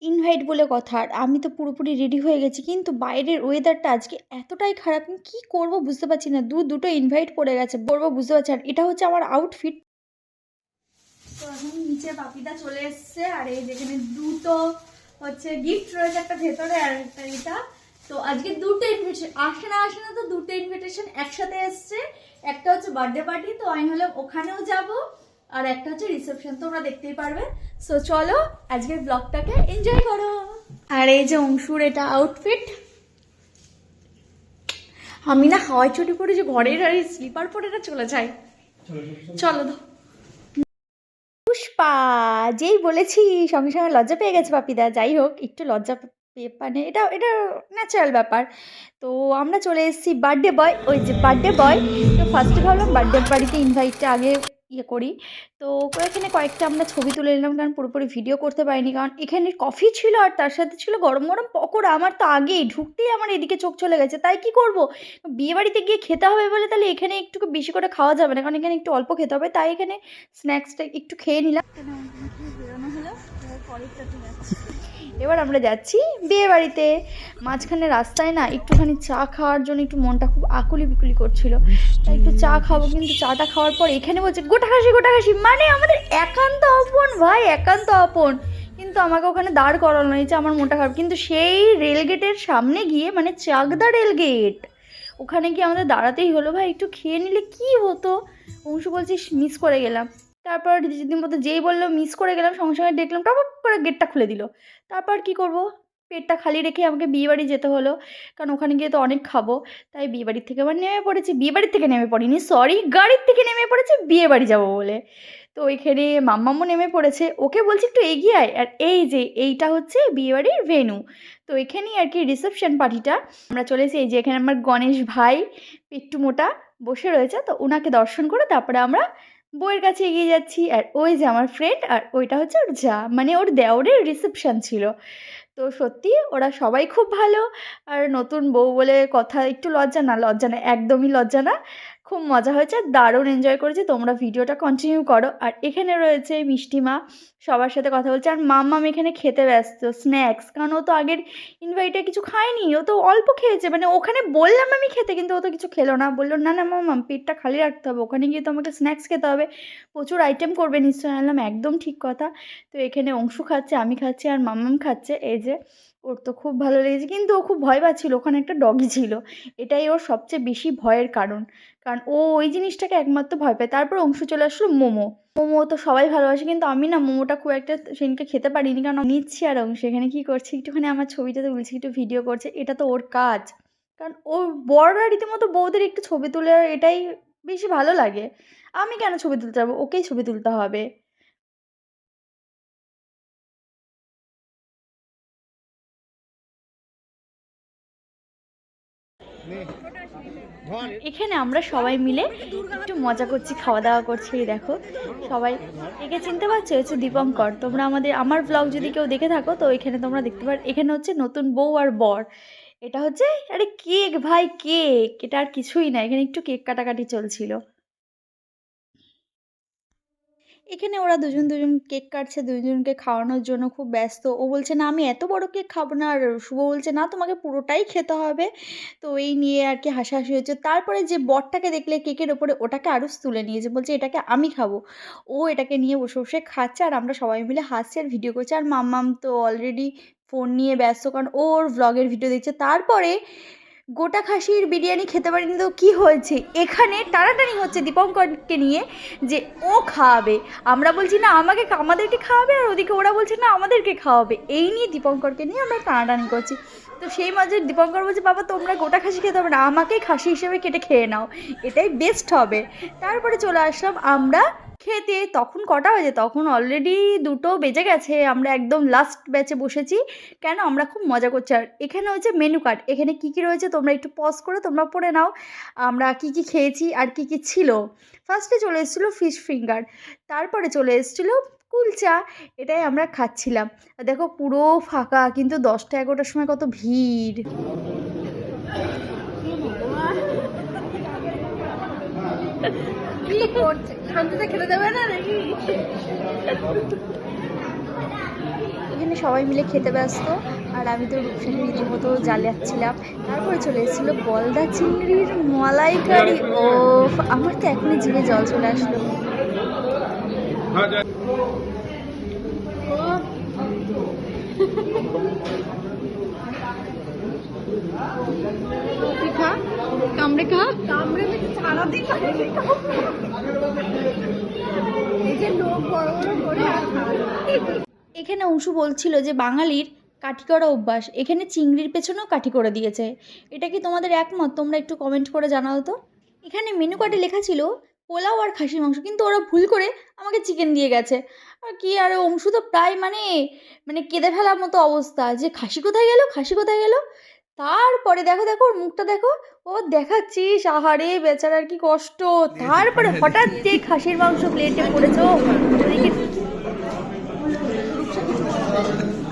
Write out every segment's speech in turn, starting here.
Invite বলে কথা। আর আমি তো পুরোপুরি রেডি হয়ে গেছি। কিন্তু বাইরের ওয়েদারটা আজকে এতটাই খারাপ, আমি কী করব বুঝতে পারছি না। দুটো ইনভাইট পড়ে গেছে। করব বুঝতে পারছি না। আর এটা হচ্ছে আমার আউটফিট। তো এখন নিচে বাপিদা চলে এসছে। আর এই যেখানে দুটো হচ্ছে গিফট রয়েছে, একটা ভেতরে আর একটা এটা। তো আজকে দুটো ইনভিটেশন, আসে না তো দুটো ইনভিটেশন একসাথে এসছে। একটা হচ্ছে বার্থডে পার্টি, তো আমি হলাম ওখানেও যাব, আর একটা হচ্ছে রিসেপশন, তোমরা দেখতেই পারবে। সো চলো আজকের ব্লগটাকে এনজয় করো। আর এই যে অংশুর এটা আউটফিট। আমি না হাওয়াই চটি পরে যে ঘরের আর স্লিপার পরে না চলে যাই। চলো তো। পুষ্পা যেই বলেছি সঙ্গে সঙ্গে লজ্জা পেয়ে গেছে বাপিদা। যাই হোক, একটু লজ্জা মানে এটা এটা ন্যাচারাল ব্যাপার। তো আমরা চলে এসেছি বার্থডে বয়, ওই যে বার্থডে বয়। তো ফার্স্টে ভাবলাম বার্থডে বাড়িতে ইনভাইটটা আগে ইয়ে করি। তো এখানে কয়েকটা আমরা ছবি তুলে নিলাম, কারণ পুরোপুরি ভিডিও করতে পারিনি, কারণ এখানে কফি ছিল আর তার সাথে ছিল গরম গরম পকোড়া। আমার তো আগেই ঢুকতেই আমার এদিকে চোখ চলে গেছে। তাই কি করব, বিয়ে বাড়িতে গিয়ে খেতে হবে বলে তাহলে এখানে একটু বেশি করে খাওয়া যাবে না, কারণ এখানে একটু অল্প খেতে হবে। তাই এখানে স্ন্যাক্সটা একটু খেয়ে নিলাম। এবার আমরা যাচ্ছি বিয়ে বাড়িতে। মাঝখানে রাস্তায় না একটুখানি চা খাওয়ার জন্য একটু মনটা খুব আকুলি বিকুলি করছিল, তাই একটু চা খাবো। কিন্তু চাটা খাওয়ার পর এখানে বলছে গোটা খাসি, মানে আমাদের একান্ত আপন ভাই, একান্ত আপন। কিন্তু আমাকে ওখানে দাঁড় করানো হয়েছে, আমার মনটা খারাপ। কিন্তু সেই রেলগেটের সামনে গিয়ে, মানে চাকদা রেলগেট, ওখানে গিয়ে আমাদের দাঁড়াতেই হলো। ভাই একটু খেয়ে নিলে কি হতো। অংশু বলছিস মিস করে গেলাম। তারপর যেদিন মতো যেই বললো মিস করে গেলাম, সঙ্গে সঙ্গে দেখলাম টপ করে গেটটা খুলে দিল। তারপর কি করব, পেটটা খালি রেখে আমাকে বিয়েবাড়ি যেতে হলো, কারণ ওখানে গিয়ে তো অনেক খাবো। তাই বিয়েবাড়ির থেকে আবার নেমে পড়েছি। বিয়েবাড়ির থেকে নেমে পড়িনি, সরি, গাড়ির থেকে নেমে পড়েছি বিয়েবাড়ি যাবো বলে। তো ওইখানে মাম্মাম্মু নেমে পড়েছে, ওকে বলছি একটু এগিয়ে আয়। আর এই যে এইটা হচ্ছে বিয়েবাড়ির ভেন্যু। তো এখানেই আর কি রিসেপশন পার্টিটা। আমরা চলে এসেছি। এই যে এখানে আমার গণেশ ভাই পেট্টু মোটা বসে রয়েছে, তো ওনাকে দর্শন করে তারপরে আমরা বউয়ের কাছে এগিয়ে যাচ্ছি। আর ওই যে আমার ফ্রেন্ড, আর ওইটা হচ্ছে ওর যা, মানে ওর দেওরের রিসেপশন ছিল। তো সত্যি ওরা সবাই খুব ভালো। আর নতুন বউ বলে কথা, একটু লজ্জা না, একদমই লজ্জা না। খুব মজা হয়েছে, দারুণ এনজয় করেছি। তোমরা ভিডিওটা কন্টিনিউ করো। আর এখানে রয়েছে মিষ্টি মা, সবার সাথে কথা বলছে। আর মাম্মাম এখানে খেতে ব্যস্ত স্ন্যাক্স, কারণ ও তো আগের ইনভাইটে কিছু খায়নি, ও তো অল্প খেয়েছে। মানে ওখানে বললাম আমি খেতে, কিন্তু ও তো কিছু খেলো না। বললো না না মাম্মাম, পেটটা খালি রাখতে হবে, ওখানে গিয়ে তো আমাকে স্ন্যাক্স খেতে হবে, প্রচুর আইটেম করবে নিশ্চয়ই। আনলাম একদম ঠিক কথা। তো এখানে অংশু খাচ্ছে, আমি খাচ্ছি, আর মাম্মাম খাচ্ছে। এই যে ওর তো খুব ভালো লেগেছে, কিন্তু ও খুব ভয় পাচ্ছিল, ওখানে একটা ডগি ছিল। এটাই ওর সবচেয়ে বেশি ভয়ের কারণ, কারণ ও ওই জিনিসটাকে একমাত্র ভয় পায়। তারপর অংশু চলে আসলো মোমো। মোমো তো সবাই ভালোবাসে, কিন্তু আমি না মোমোটা খুব একটা সেদিনকে খেতে পারিনি, কারণ নিচ্ছি। আর অংশু এখানে কী করছে, একটুখানি আমার ছবিটা তুলছে, একটু ভিডিও করছে। এটা তো ওর কাজ, কারণ ওর বড়রা রীতিমতো বউদের একটু ছবি তুলে, এটাই বেশি ভালো লাগে। আমি কেন ছবি তুলতে যাবো, ওকেই ছবি তুলতে হবে। এখানে আমরা সবাই মিলে একটু মজা করছি, খাওয়া দাওয়া করছি। এই দেখো সবাই, একে চিনতে পারছো, হচ্ছে দীপঙ্কর। তোমরা আমার ব্লগ যদি কেউ দেখে থাকো তো এখানে তোমরা দেখতে পারো। এখানে হচ্ছে নতুন বউ আর বর। এটা হচ্ছে, আরে কেক ভাই, কেক, এটা আর কিছুই না। এখানে একটু কেক কাটাকাটি চলছিল। এখানে ওরা দুজন কেক কাটছে, দুজনকে খাওয়ানোর জন্য খুব ব্যস্ত। ও বলছে না আমি এত বড় কেক খাবো না, আর শুভ বলছে না তোমাকে পুরোটাই খেতে হবে। তো এই নিয়ে আর কি হাসাহাসি হচ্ছে। তারপরে যে বরটাকে দেখলে কেকের ওপরে, ওটাকে আরুষ তুলে নিয়েছে, বলছে এটাকে আমি খাবো। ও এটাকে নিয়ে বসে বসে খাচ্ছে, আর আমরা সবাই মিলে হাসছি আর ভিডিও করছি। আর মাম্মাম তো অলরেডি ফোন নিয়ে ব্যস্ত, কারণ ওর ভ্লগের ভিডিও দেখছে। তারপরে গোটা খাসির বিরিয়ানি খেতে পারিনি, তো কী হয়েছে, এখানে টানাটানি হচ্ছে দীপঙ্করকে নিয়ে, যে ও খাওয়াবে। আমরা বলছি না আমাদেরকে খাওয়াবে, আর ওদিকে ওরা বলছে না আমাদেরকে খাওয়াবে। এই নিয়ে দীপঙ্করকে নিয়ে আমরা টানাটানি করছি। তো সেই মাঝে দীপঙ্কর বলছে বাবা তোমরা গোটা খাসি খেতে হবে না, আমাকেই খাসি হিসেবে কেটে খেয়ে নাও, এটাই বেস্ট হবে। তারপরে চলে আসলাম আমরা খেতে। তখন কটা বাজে, তখন অলরেডি 2টো বেজে গেছে। আমরা একদম লাস্ট ব্যাচে বসেছি, কেন আমরা খুব মজা করছি। আর এখানে হচ্ছে মেনু কার্ড, এখানে কী কী রয়েছে তোমরা একটু পজ করে তোমরা পড়ে নাও, আমরা কী কী খেয়েছি আর কী কী ছিল। ফার্স্টে চলে এসেছিলো ফিশ ফিঙ্গার, তারপরে চলে এসেছিলো কুলচা, এটাই আমরা খাচ্ছিলাম। দেখো পুরো ফাঁকা, কিন্তু 10টা-11টার সময় কত ভিড়। কি করছে, শান্তিতে খেতে দেবে না নাকি? এখানে সবাই মিলে খেতে ব্যস্ত, আর আমি তো রূপসাকে রীতিমতো জ্বালাচ্ছিলাম। তারপরে চলে এসেছিলো গলদা চিংড়ির মালাইকারি। ও, আমার তো এখনই জিভে জল চলে আসলো। খা, কামড়ে খা, কামড়ে সারাদিন এখানে অংশু বলছিল যে বাঙালির কাঠি করা অভ্যাস, এখানে চিংড়ির পেছনেও কাঠি করে দিয়েছে। এটা কি তোমাদের একমত? তোমরা একটু কমেন্ট করে জানাও তো। এখানে মেনু কার্ডে লেখা ছিল পোলাও আর খাসির মাংস, কিন্তু ওরা ভুল করে আমাকে চিকেন দিয়ে গেছে। আর কি, আর অংশু তো প্রায় মানে মানে কেঁদে ফেলার মতো অবস্থা, যে খাসি কোথায় গেল, খাসি কোথায় গেল। তারপরে দেখো দেখো ওর মুখটা দেখো, ও দেখাচ্ছিস, আহারে বেচারার কি কষ্ট। তারপরে হঠাৎ যে খাসির মাংস প্লেটে পড়েছো, ওদিকে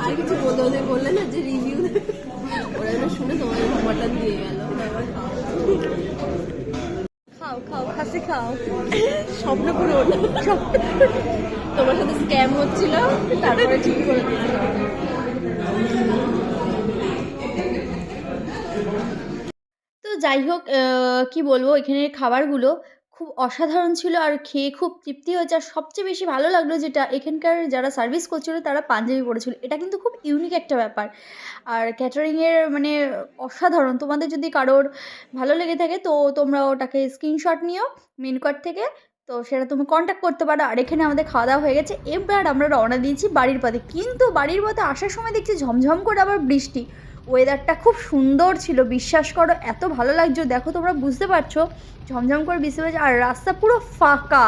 আর কিছু বলতে ওদের বললে না যে রিভিউ ওরা এবার শুনে তোমার মাটন দিয়ে গেল। খাও খাও, খাসি খাও। স্বপ্ন পূরণ, তোমার সাথে স্ক্যাম হচ্ছিল, তারপরে ঠিক করে দিয়েছিল। তো যাই হোক, কি বলবো, এখানের খাবারগুলো খুব অসাধারণ ছিল, আর খেয়ে খুব তৃপ্তি হয়েছে। আর সবচেয়ে বেশি ভালো লাগলো যেটা, এখানকার যারা সার্ভিস করছিল তারা পাঞ্জাবি পরেছিল, এটা কিন্তু খুব ইউনিক একটা ব্যাপার। আর ক্যাটারিংয়ের মানে অসাধারণ। তোমাদের যদি কারোর ভালো লেগে থাকে তো তোমরা ওটাকে স্ক্রিনশট নিও মেনু কার্ড থেকে, তো সেটা তুমি কন্ট্যাক্ট করতে পারো। আর এখানে আমাদের খাওয়া দাওয়া হয়ে গেছে, এবার আমরা রওনা দিয়েছি বাড়ির পথে। কিন্তু বাড়ির পথে আসার সময় দেখছি ঝমঝম করে আবার বৃষ্টি। ওয়েদারটা খুব সুন্দর ছিল, বিশ্বাস করো, এত ভালো লাগছে। দেখো তোমরা বুঝতে পারছো, ঝমঝম করে বৃষ্টি হয়েছে, আর রাস্তা পুরো ফাঁকা।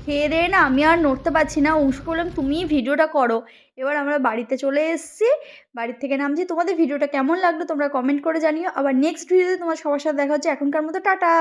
খেয়ে দিয়ে না আমি আর নড়তে পারছি না, অংশু বললাম তুমিই ভিডিওটা করো। এবার আমরা বাড়িতে চলে এসেছি, বাড়ির থেকে নামছি। তোমাদের ভিডিওটা কেমন লাগলো তোমরা কমেন্ট করে জানিও। আবার নেক্সট ভিডিওতে তোমার সবার সাথে দেখা হচ্ছে। এখনকার মতো টাটা।